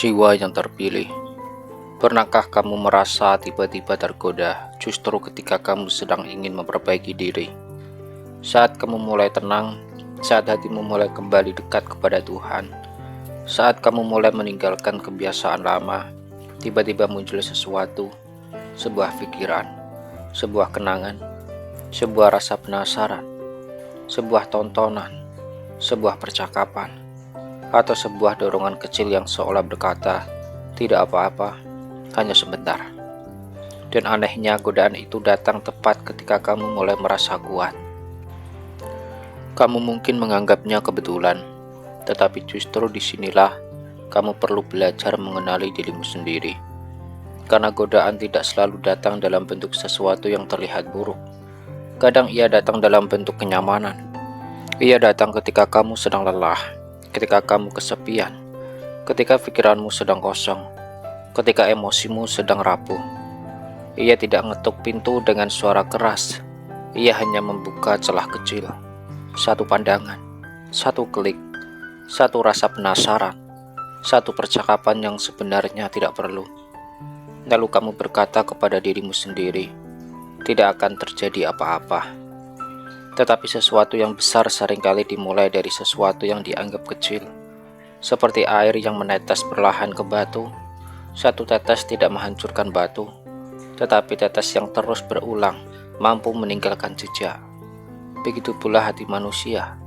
Jiwa yang terpilih, pernahkah kamu merasa tiba-tiba tergoda justru ketika kamu sedang ingin memperbaiki diri? Saat kamu mulai tenang, saat hatimu mulai kembali dekat kepada Tuhan, saat kamu mulai meninggalkan kebiasaan lama, tiba-tiba muncul sesuatu, sebuah pikiran, sebuah kenangan, sebuah rasa penasaran, sebuah tontonan, sebuah percakapan, atau sebuah dorongan kecil yang seolah berkata, tidak apa-apa, hanya sebentar. Dan anehnya godaan itu datang tepat ketika kamu mulai merasa kuat. Kamu mungkin menganggapnya kebetulan, tetapi justru disinilah kamu perlu belajar mengenali dirimu sendiri. Karena godaan tidak selalu datang dalam bentuk sesuatu yang terlihat buruk. Kadang ia datang dalam bentuk kenyamanan. Ia datang ketika kamu sedang lelah, ketika kamu kesepian, ketika pikiranmu sedang kosong, ketika emosimu sedang rapuh. Ia tidak ngetuk pintu dengan suara keras. Ia hanya membuka celah kecil. Satu pandangan, satu klik, satu rasa penasaran, satu percakapan yang sebenarnya tidak perlu. Lalu kamu berkata kepada dirimu sendiri, tidak akan terjadi apa-apa. Tetapi sesuatu yang besar seringkali dimulai dari sesuatu yang dianggap kecil. Seperti air yang menetes perlahan ke batu. Satu tetes tidak menghancurkan batu, tetapi tetes yang terus berulang mampu meninggalkan jejak. Begitu pula hati manusia.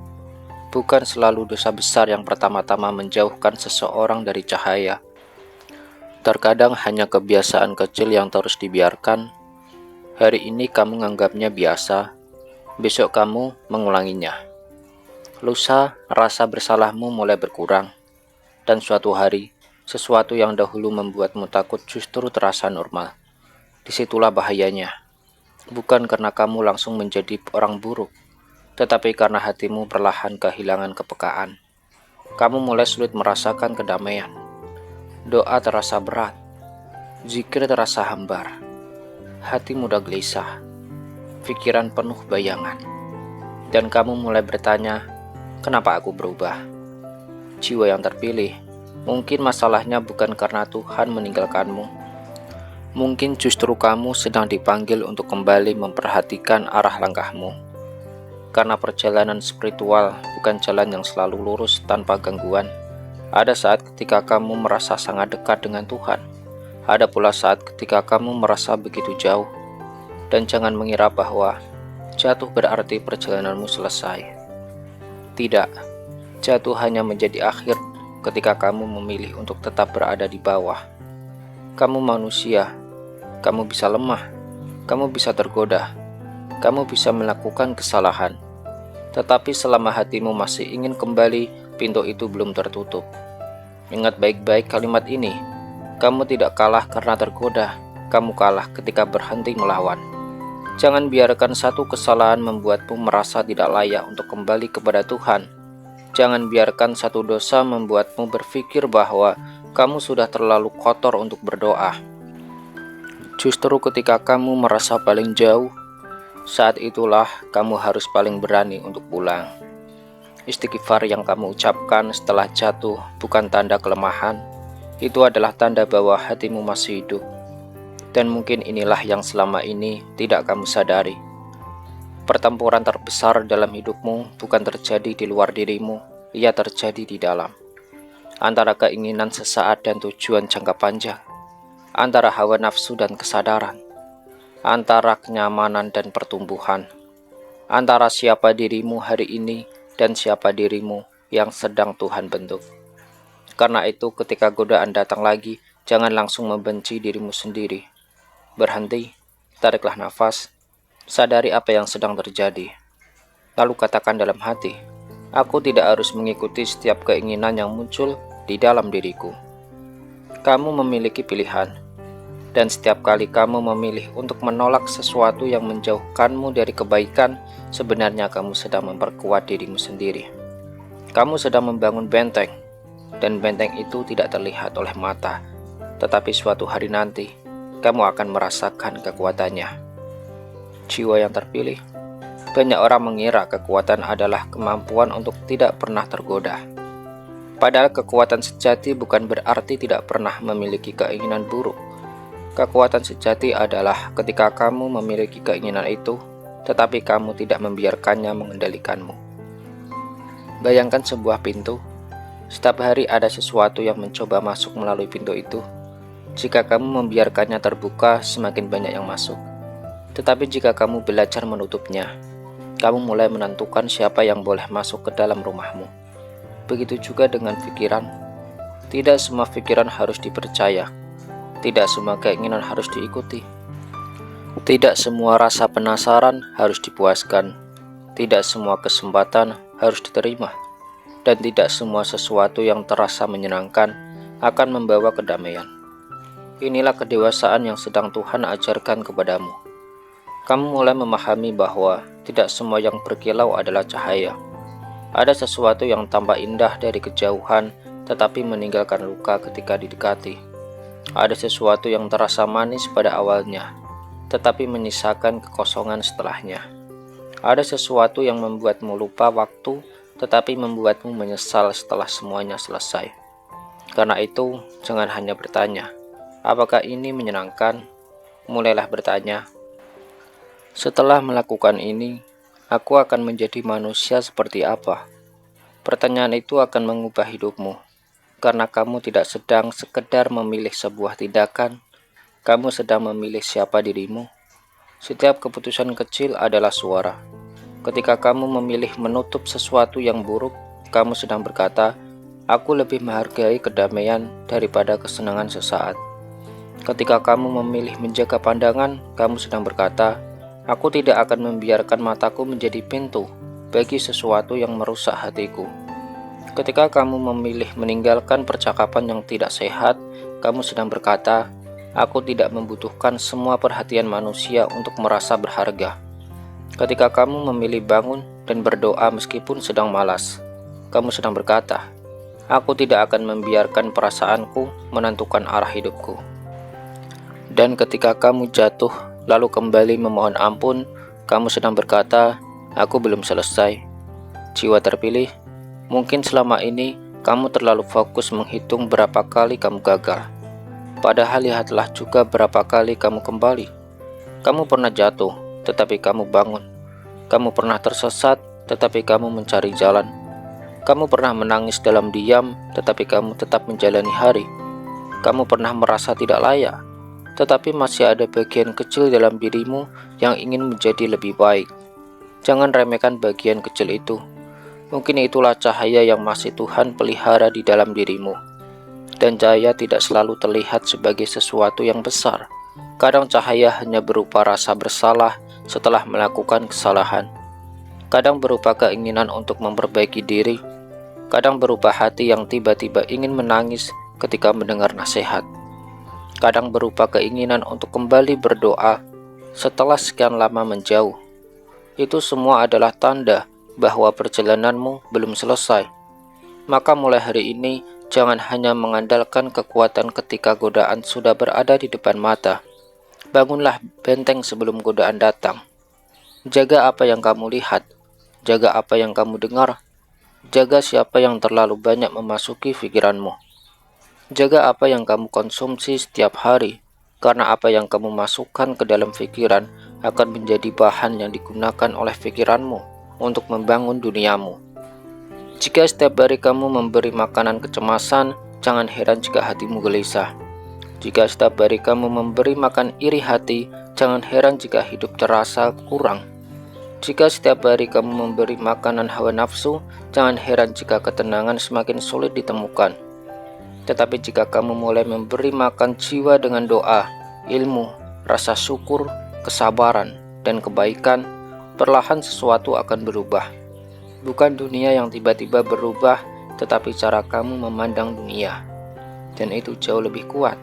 Bukan selalu dosa besar yang pertama-tama menjauhkan seseorang dari cahaya. Terkadang hanya kebiasaan kecil yang terus dibiarkan. Hari ini kamu menganggapnya biasa, besok kamu mengulanginya. Lusa, rasa bersalahmu mulai berkurang, dan suatu hari, sesuatu yang dahulu membuatmu takut justru terasa normal. Disitulah bahayanya. Bukan karena kamu langsung menjadi orang buruk, tetapi karena hatimu perlahan kehilangan kepekaan. Kamu mulai sulit merasakan kedamaian. Doa terasa berat, zikir terasa hambar, hati mudah gelisah, pikiran penuh bayangan, dan kamu mulai bertanya, kenapa aku berubah? Jiwa yang terpilih, mungkin masalahnya bukan karena Tuhan meninggalkanmu. Mungkin justru kamu sedang dipanggil untuk kembali memperhatikan arah langkahmu. Karena perjalanan spiritual bukan jalan yang selalu lurus tanpa gangguan. Ada saat ketika kamu merasa sangat dekat dengan Tuhan. Ada pula saat ketika kamu merasa begitu jauh. Dan jangan mengira bahwa jatuh berarti perjalananmu selesai. Tidak, jatuh hanya menjadi akhir ketika kamu memilih untuk tetap berada di bawah. Kamu manusia, kamu bisa lemah, kamu bisa tergoda, kamu bisa melakukan kesalahan. Tetapi selama hatimu masih ingin kembali, pintu itu belum tertutup. Ingat baik-baik kalimat ini, kamu tidak kalah karena tergoda, kamu kalah ketika berhenti melawan. Jangan biarkan satu kesalahan membuatmu merasa tidak layak untuk kembali kepada Tuhan. Jangan biarkan satu dosa membuatmu berpikir bahwa kamu sudah terlalu kotor untuk berdoa. Justru ketika kamu merasa paling jauh, saat itulah kamu harus paling berani untuk pulang. Istighfar yang kamu ucapkan setelah jatuh bukan tanda kelemahan. Itu adalah tanda bahwa hatimu masih hidup. Dan mungkin inilah yang selama ini tidak kamu sadari. Pertempuran terbesar dalam hidupmu bukan terjadi di luar dirimu, ia terjadi di dalam. Antara keinginan sesaat dan tujuan jangka panjang. Antara hawa nafsu dan kesadaran. Antara kenyamanan dan pertumbuhan. Antara siapa dirimu hari ini dan siapa dirimu yang sedang Tuhan bentuk. Karena itu ketika godaan datang lagi, jangan langsung membenci dirimu sendiri. Berhenti, tariklah nafas, sadari apa yang sedang terjadi. Lalu katakan dalam hati, aku tidak harus mengikuti setiap keinginan yang muncul di dalam diriku. Kamu memiliki pilihan, dan setiap kali kamu memilih untuk menolak sesuatu yang menjauhkanmu dari kebaikan, sebenarnya kamu sedang memperkuat dirimu sendiri. Kamu sedang membangun benteng, dan benteng itu tidak terlihat oleh mata, tetapi suatu hari nanti, kamu akan merasakan kekuatannya. Jiwa yang terpilih, banyak orang mengira kekuatan adalah kemampuan untuk tidak pernah tergoda. Padahal kekuatan sejati bukan berarti tidak pernah memiliki keinginan buruk. Kekuatan sejati adalah ketika kamu memiliki keinginan itu, tetapi kamu tidak membiarkannya mengendalikanmu. Bayangkan sebuah pintu. Setiap hari ada sesuatu yang mencoba masuk melalui pintu itu. Jika kamu membiarkannya terbuka, semakin banyak yang masuk. Tetapi jika kamu belajar menutupnya, kamu mulai menentukan siapa yang boleh masuk ke dalam rumahmu. Begitu juga dengan pikiran. Tidak semua pikiran harus dipercaya. Tidak semua keinginan harus diikuti. Tidak semua rasa penasaran harus dipuaskan. Tidak semua kesempatan harus diterima. Dan tidak semua sesuatu yang terasa menyenangkan akan membawa kedamaian. Inilah kedewasaan yang sedang Tuhan ajarkan kepadamu. Kamu mulai memahami bahwa tidak semua yang berkilau adalah cahaya. Ada sesuatu yang tampak indah dari kejauhan, tetapi meninggalkan luka ketika didekati. Ada sesuatu yang terasa manis pada awalnya, tetapi menyisakan kekosongan setelahnya. Ada sesuatu yang membuatmu lupa waktu, tetapi membuatmu menyesal setelah semuanya selesai. Karena itu, jangan hanya bertanya, apakah ini menyenangkan? Mulailah bertanya, setelah melakukan ini, aku akan menjadi manusia seperti apa? Pertanyaan itu akan mengubah hidupmu, karena kamu tidak sedang sekedar memilih sebuah tindakan, kamu sedang memilih siapa dirimu. Setiap keputusan kecil adalah suara. Ketika kamu memilih menutup sesuatu yang buruk, kamu sedang berkata, aku lebih menghargai kedamaian daripada kesenangan sesaat. Ketika kamu memilih menjaga pandangan, kamu sedang berkata, aku tidak akan membiarkan mataku menjadi pintu bagi sesuatu yang merusak hatiku. Ketika kamu memilih meninggalkan percakapan yang tidak sehat, kamu sedang berkata, aku tidak membutuhkan semua perhatian manusia untuk merasa berharga. Ketika kamu memilih bangun dan berdoa meskipun sedang malas, kamu sedang berkata, aku tidak akan membiarkan perasaanku menentukan arah hidupku. Dan ketika kamu jatuh lalu kembali memohon ampun, kamu sedang berkata, aku belum selesai. Jiwa terpilih, mungkin selama ini kamu terlalu fokus menghitung berapa kali kamu gagal. Padahal lihatlah juga berapa kali kamu kembali. Kamu pernah jatuh, tetapi kamu bangun. Kamu pernah tersesat, tetapi kamu mencari jalan. Kamu pernah menangis dalam diam, tetapi kamu tetap menjalani hari. Kamu pernah merasa tidak layak, tetapi masih ada bagian kecil dalam dirimu yang ingin menjadi lebih baik. Jangan remehkan bagian kecil itu. Mungkin itulah cahaya yang masih Tuhan pelihara di dalam dirimu. Dan cahaya tidak selalu terlihat sebagai sesuatu yang besar. Kadang cahaya hanya berupa rasa bersalah setelah melakukan kesalahan. Kadang berupa keinginan untuk memperbaiki diri. Kadang berupa hati yang tiba-tiba ingin menangis ketika mendengar nasihat. Kadang berupa keinginan untuk kembali berdoa setelah sekian lama menjauh. Itu semua adalah tanda bahwa perjalananmu belum selesai. Maka mulai hari ini, jangan hanya mengandalkan kekuatan ketika godaan sudah berada di depan mata. Bangunlah benteng sebelum godaan datang. Jaga apa yang kamu lihat, jaga apa yang kamu dengar, jaga siapa yang terlalu banyak memasuki pikiranmu. Jaga apa yang kamu konsumsi setiap hari, karena apa yang kamu masukkan ke dalam pikiran akan menjadi bahan yang digunakan oleh pikiranmu untuk membangun duniamu. Jika setiap hari kamu memberi makanan kecemasan, jangan heran jika hatimu gelisah. Jika setiap hari kamu memberi makan iri hati, jangan heran jika hidup terasa kurang. Jika setiap hari kamu memberi makanan hawa nafsu, jangan heran jika ketenangan semakin sulit ditemukan. Tetapi jika kamu mulai memberi makan jiwa dengan doa, ilmu, rasa syukur, kesabaran, dan kebaikan, perlahan sesuatu akan berubah. Bukan dunia yang tiba-tiba berubah, tetapi cara kamu memandang dunia. Dan itu jauh lebih kuat.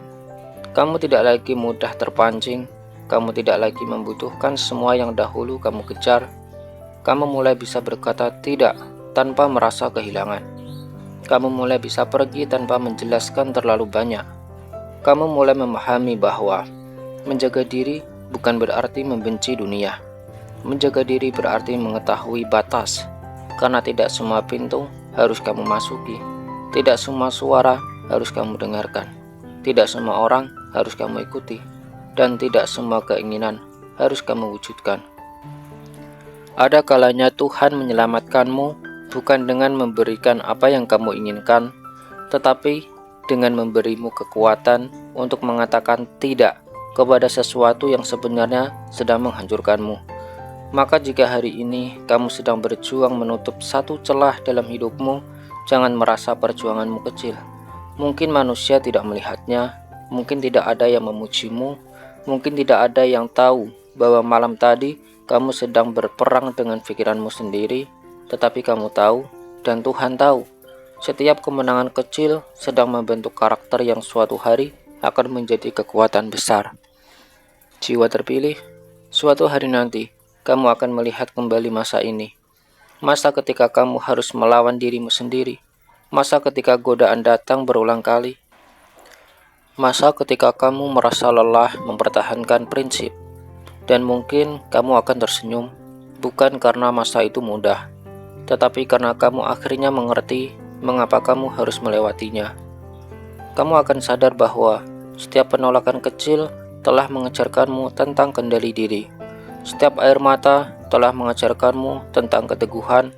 Kamu tidak lagi mudah terpancing, kamu tidak lagi membutuhkan semua yang dahulu kamu kejar. Kamu mulai bisa berkata tidak tanpa merasa kehilangan. Kamu mulai bisa pergi tanpa menjelaskan terlalu banyak. Kamu mulai memahami bahwa menjaga diri bukan berarti membenci dunia. Menjaga diri berarti mengetahui batas, karena tidak semua pintu harus kamu masuki, Tidak semua suara harus kamu dengarkan. Tidak semua orang harus kamu ikuti. Dan tidak semua keinginan harus kamu wujudkan. Ada kalanya Tuhan menyelamatkanmu bukan dengan memberikan apa yang kamu inginkan, tetapi dengan memberimu kekuatan untuk mengatakan tidak kepada sesuatu yang sebenarnya sedang menghancurkanmu. Maka jika hari ini kamu sedang berjuang menutup satu celah dalam hidupmu, jangan merasa perjuanganmu kecil. Mungkin manusia tidak melihatnya, mungkin tidak ada yang memujimu, mungkin tidak ada yang tahu bahwa malam tadi kamu sedang berperang dengan pikiranmu sendiri, tetapi kamu tahu dan Tuhan tahu. Setiap kemenangan kecil sedang membentuk karakter yang suatu hari akan menjadi kekuatan besar. Jiwa terpilih, suatu hari nanti kamu akan melihat kembali masa ini. Masa ketika kamu harus melawan dirimu sendiri. Masa ketika godaan datang berulang kali. Masa ketika kamu merasa lelah mempertahankan prinsip. Dan mungkin kamu akan tersenyum, bukan karena masa itu mudah, tetapi karena kamu akhirnya mengerti mengapa kamu harus melewatinya. Kamu akan sadar bahwa setiap penolakan kecil telah mengajarkanmu tentang kendali diri. Setiap air mata telah mengajarkanmu tentang keteguhan.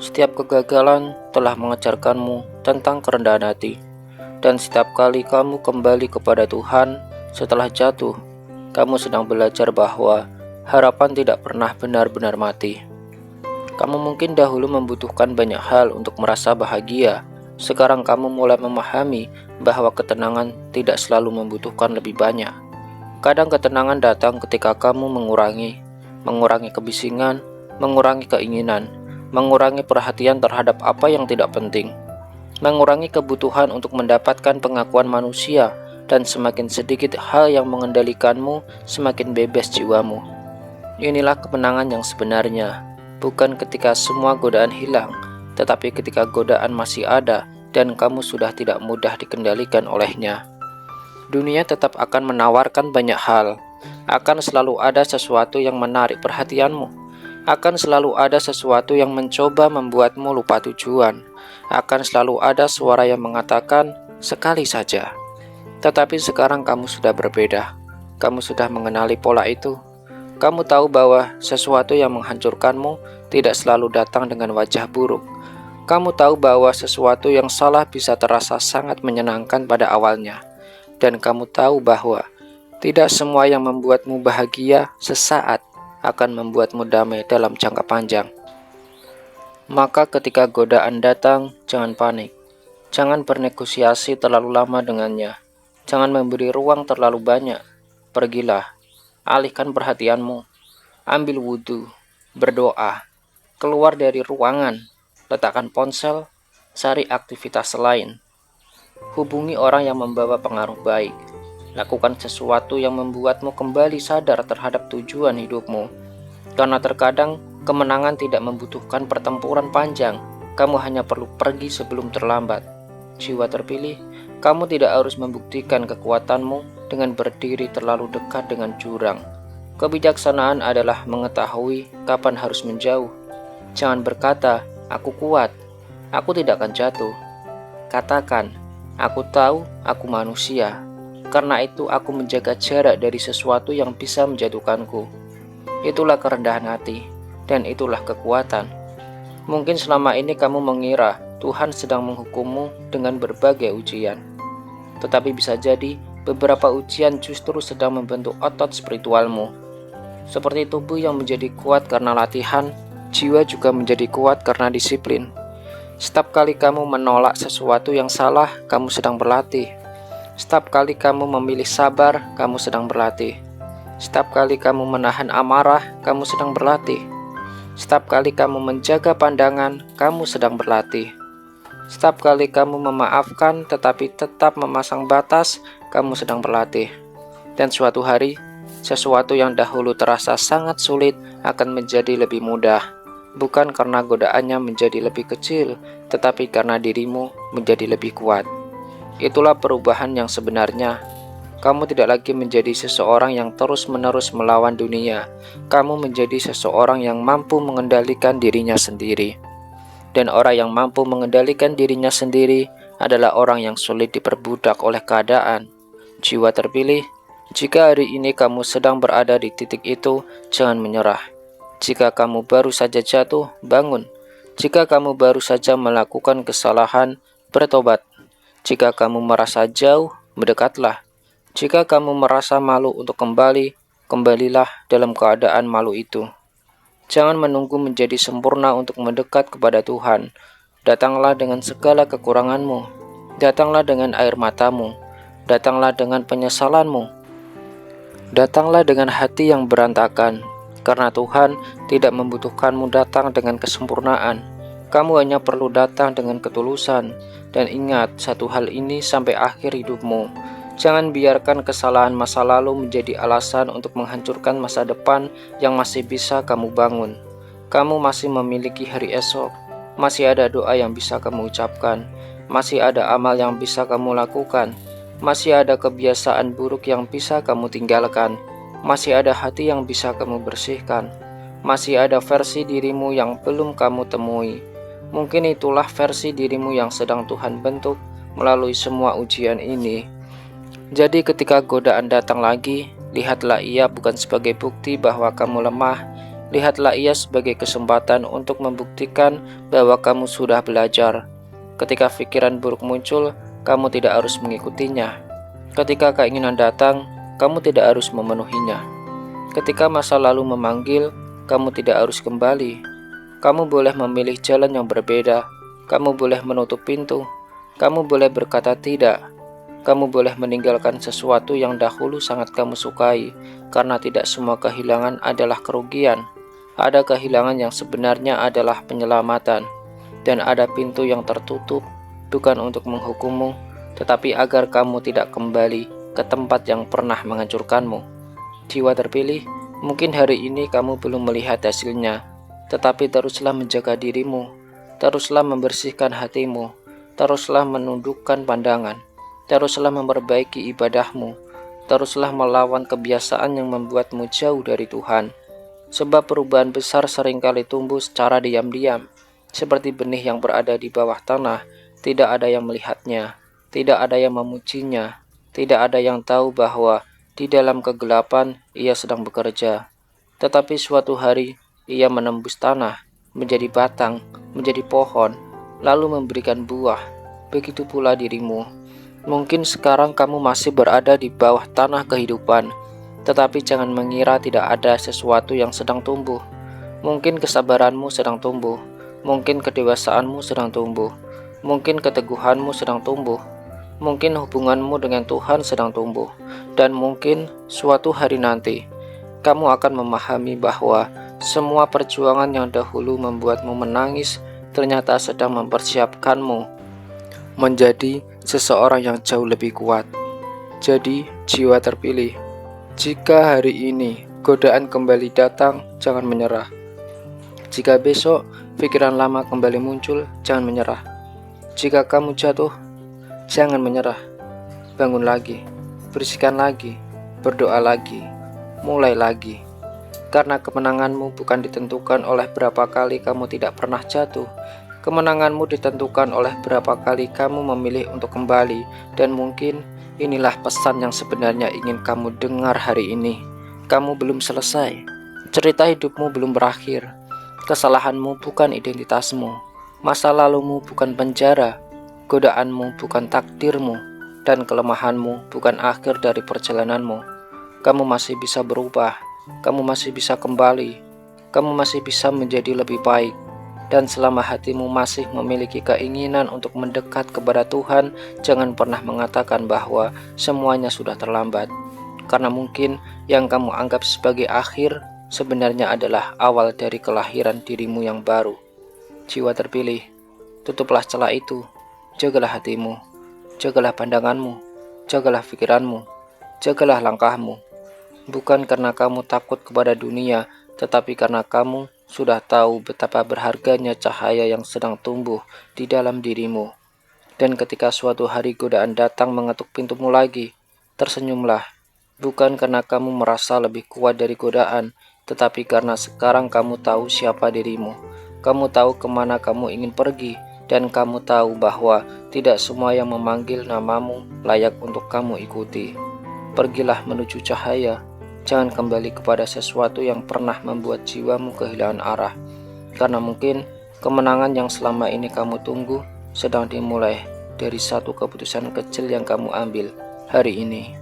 Setiap kegagalan telah mengajarkanmu tentang kerendahan hati. Dan setiap kali kamu kembali kepada Tuhan setelah jatuh, kamu sedang belajar bahwa harapan tidak pernah benar-benar mati. Kamu mungkin dahulu membutuhkan banyak hal untuk merasa bahagia. Sekarang kamu mulai memahami bahwa ketenangan tidak selalu membutuhkan lebih banyak. Kadang ketenangan datang ketika kamu mengurangi kebisingan, mengurangi keinginan, mengurangi perhatian terhadap apa yang tidak penting, mengurangi kebutuhan untuk mendapatkan pengakuan manusia, dan semakin sedikit hal yang mengendalikanmu, semakin bebas jiwamu. Inilah kemenangan yang sebenarnya, bukan ketika semua godaan hilang, tetapi ketika godaan masih ada dan kamu sudah tidak mudah dikendalikan olehnya. Dunia tetap akan menawarkan banyak hal. Akan selalu ada sesuatu yang menarik perhatianmu. Akan selalu ada sesuatu yang mencoba membuatmu lupa tujuan. Akan selalu ada suara yang mengatakan, sekali saja. Tetapi sekarang kamu sudah berbeda. Kamu sudah mengenali pola itu. Kamu tahu bahwa sesuatu yang menghancurkanmu tidak selalu datang dengan wajah buruk. Kamu tahu bahwa sesuatu yang salah bisa terasa sangat menyenangkan pada awalnya. Dan kamu tahu bahwa tidak semua yang membuatmu bahagia sesaat akan membuatmu damai dalam jangka panjang. Maka ketika godaan datang, jangan panik. Jangan bernegosiasi terlalu lama dengannya. Jangan memberi ruang terlalu banyak. Pergilah, alihkan perhatianmu. Ambil wudhu, berdoa, keluar dari ruangan, letakkan ponsel, cari aktivitas lain. Hubungi orang yang membawa pengaruh baik. Lakukan sesuatu yang membuatmu kembali sadar terhadap tujuan hidupmu. Karena terkadang kemenangan tidak membutuhkan pertempuran panjang. Kamu hanya perlu pergi sebelum terlambat. Jiwa terpilih, kamu tidak harus membuktikan kekuatanmu dengan berdiri terlalu dekat dengan jurang. Kebijaksanaan adalah mengetahui kapan harus menjauh. Jangan berkata, aku kuat, aku tidak akan jatuh. Katakan, aku tahu aku manusia. Karena itu aku menjaga jarak dari sesuatu yang bisa menjatuhkanku. Itulah kerendahan hati, dan itulah kekuatan. Mungkin selama ini kamu mengira Tuhan sedang menghukummu dengan berbagai ujian. Tetapi bisa jadi beberapa ujian justru sedang membentuk otot spiritualmu. Seperti tubuh yang menjadi kuat karena latihan, jiwa juga menjadi kuat karena disiplin. Setiap kali kamu menolak sesuatu yang salah, kamu sedang berlatih. Setiap kali kamu memilih sabar, kamu sedang berlatih. Setiap kali kamu menahan amarah, kamu sedang berlatih. Setiap kali kamu menjaga pandangan, kamu sedang berlatih. Setiap kali kamu memaafkan tetapi tetap memasang batas, kamu sedang berlatih. Dan suatu hari, sesuatu yang dahulu terasa sangat sulit akan menjadi lebih mudah. Bukan karena godaannya menjadi lebih kecil, tetapi karena dirimu menjadi lebih kuat. Itulah perubahan yang sebenarnya. Kamu tidak lagi menjadi seseorang yang terus-menerus melawan dunia. Kamu menjadi seseorang yang mampu mengendalikan dirinya sendiri. Dan orang yang mampu mengendalikan dirinya sendiri adalah orang yang sulit diperbudak oleh keadaan. Jiwa terpilih, jika hari ini kamu sedang berada di titik itu, jangan menyerah. Jika kamu baru saja jatuh, bangun. Jika kamu baru saja melakukan kesalahan, bertobat. Jika kamu merasa jauh, mendekatlah. Jika kamu merasa malu untuk kembali, kembalilah dalam keadaan malu itu. Jangan menunggu menjadi sempurna untuk mendekat kepada Tuhan. Datanglah dengan segala kekuranganmu. Datanglah dengan air matamu. Datanglah dengan penyesalanmu. Datanglah dengan hati yang berantakan. Karena Tuhan tidak membutuhkanmu datang dengan kesempurnaan. Kamu hanya perlu datang dengan ketulusan. Dan ingat satu hal ini sampai akhir hidupmu. Jangan biarkan kesalahan masa lalu menjadi alasan untuk menghancurkan masa depan yang masih bisa kamu bangun. Kamu masih memiliki hari esok. Masih ada doa yang bisa kamu ucapkan. Masih ada amal yang bisa kamu lakukan. Masih ada kebiasaan buruk yang bisa kamu tinggalkan. Masih ada hati yang bisa kamu bersihkan. Masih ada versi dirimu yang belum kamu temui. Mungkin itulah versi dirimu yang sedang Tuhan bentuk melalui semua ujian ini. Jadi ketika godaan datang lagi, lihatlah ia bukan sebagai bukti bahwa kamu lemah. Lihatlah ia sebagai kesempatan untuk membuktikan bahwa kamu sudah belajar. Ketika pikiran buruk muncul, kamu tidak harus mengikutinya. Ketika keinginan datang, kamu tidak harus memenuhinya. Ketika masa lalu memanggil, kamu tidak harus kembali. Kamu boleh memilih jalan yang berbeda. Kamu boleh menutup pintu. Kamu boleh berkata tidak. Kamu boleh meninggalkan sesuatu yang dahulu sangat kamu sukai, karena tidak semua kehilangan adalah kerugian. Ada kehilangan yang sebenarnya adalah penyelamatan. Dan ada pintu yang tertutup, bukan untuk menghukummu, tetapi agar kamu tidak kembali ke tempat yang pernah menghancurkanmu. Jiwa terpilih, mungkin hari ini kamu belum melihat hasilnya, tetapi teruslah menjaga dirimu, teruslah membersihkan hatimu, teruslah menundukkan pandangan, teruslah memperbaiki ibadahmu, teruslah melawan kebiasaan yang membuatmu jauh dari Tuhan. Sebab perubahan besar seringkali tumbuh secara diam-diam, seperti benih yang berada di bawah tanah. Tidak ada yang melihatnya, tidak ada yang memujinya, tidak ada yang tahu bahwa di dalam kegelapan ia sedang bekerja. Tetapi suatu hari ia menembus tanah, menjadi batang, menjadi pohon, lalu memberikan buah. Begitu pula dirimu. Mungkin sekarang kamu masih berada di bawah tanah kehidupan, tetapi jangan mengira tidak ada sesuatu yang sedang tumbuh. Mungkin kesabaranmu sedang tumbuh, mungkin kedewasaanmu sedang tumbuh, mungkin keteguhanmu sedang tumbuh, mungkin hubunganmu dengan Tuhan sedang tumbuh, dan mungkin suatu hari nanti kamu akan memahami bahwa semua perjuangan yang dahulu membuatmu menangis ternyata sedang mempersiapkanmu menjadi seseorang yang jauh lebih kuat. Jadi, jiwa terpilih, jika hari ini godaan kembali datang, jangan menyerah. Jika besok pikiran lama kembali muncul, jangan menyerah. Jika kamu jatuh, jangan menyerah. Bangun lagi, bersihkan lagi, berdoa lagi, mulai lagi. Karena kemenanganmu bukan ditentukan oleh berapa kali kamu tidak pernah jatuh. Kemenanganmu ditentukan oleh berapa kali kamu memilih untuk kembali. Dan mungkin inilah pesan yang sebenarnya ingin kamu dengar hari ini. Kamu belum selesai. Cerita hidupmu belum berakhir. Kesalahanmu bukan identitasmu. Masa lalumu bukan penjara. Godaanmu bukan takdirmu. Dan kelemahanmu bukan akhir dari perjalananmu. Kamu masih bisa berubah. Kamu masih bisa kembali. Kamu masih bisa menjadi lebih baik. Dan selama hatimu masih memiliki keinginan untuk mendekat kepada Tuhan, jangan pernah mengatakan bahwa semuanya sudah terlambat. Karena mungkin yang kamu anggap sebagai akhir sebenarnya adalah awal dari kelahiran dirimu yang baru. Jiwa terpilih, tutuplah celah itu. Jagalah hatimu, jagalah pandanganmu, jagalah pikiranmu, jagalah langkahmu. Bukan karena kamu takut kepada dunia, tetapi karena kamu sudah tahu betapa berharganya cahaya yang sedang tumbuh di dalam dirimu. Dan ketika suatu hari godaan datang mengetuk pintumu lagi, tersenyumlah. Bukan karena kamu merasa lebih kuat dari godaan, tetapi karena sekarang kamu tahu siapa dirimu. Kamu tahu kemana kamu ingin pergi, dan kamu tahu bahwa Tidak semua yang memanggil namamu layak untuk kamu ikuti. Pergilah menuju cahaya, jangan kembali kepada sesuatu yang pernah membuat jiwamu kehilangan arah. Karena mungkin kemenangan yang selama ini kamu tunggu sedang dimulai dari satu keputusan kecil yang kamu ambil hari ini.